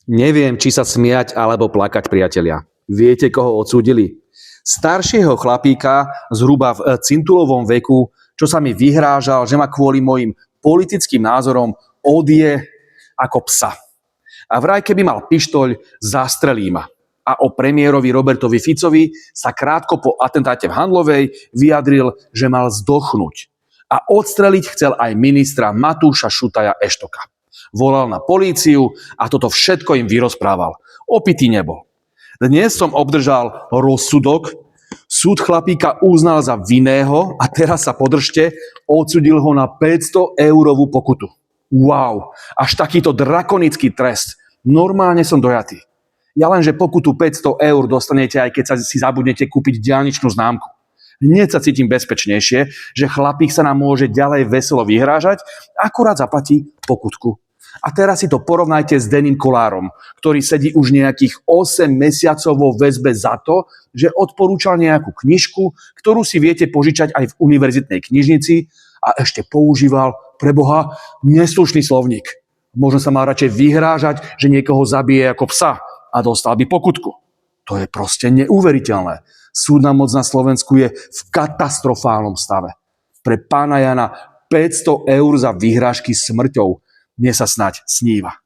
Neviem, či sa smiať alebo plakať, priatelia. Viete, koho odsúdili? Staršieho chlapíka, zhruba v cintulovom veku, čo sa mi vyhrážal, že ma kvôli mojim politickým názorom odie ako psa. A vraj, keby mal pištoľ, zastrelí ma. A o premiérovi Robertovi Ficovi sa krátko po atentáte v Handlovej vyjadril, že mal zdochnúť. A odstreliť chcel aj ministra Matúša Šutaja Eštoka. Volal na políciu a toto všetko im vyrozprával. Opitý nebol. Dnes som obdržal rozsudok. Súd chlapíka uznal za vinného a teraz sa podržte, odsudil ho na 500-eurovú pokutu. Wow, až takýto drakonický trest. Normálne som dojatý. Ja len, že pokutu 500 eur dostanete, aj keď si zabudnete kúpiť diaľničnú známku. Hneď sa cítim bezpečnejšie, že chlapík sa nám môže ďalej veselo vyhrážať, akurát zaplatí pokutku. A teraz si to porovnajte s Deným Kolárom, ktorý sedí už nejakých 8 mesiacov vo väzbe za to, že odporúčal nejakú knižku, ktorú si viete požičať aj v univerzitnej knižnici a ešte používal, preboha, neslušný slovník. Možno sa mal radšej vyhrážať, že niekoho zabije ako psa a dostal by pokutku. To je proste neuveriteľné. Súdna moc na Slovensku je v katastrofálnom stave. Pre pána Jana 500 eur za vyhrážky smrťou. Mne sa snáď sníva.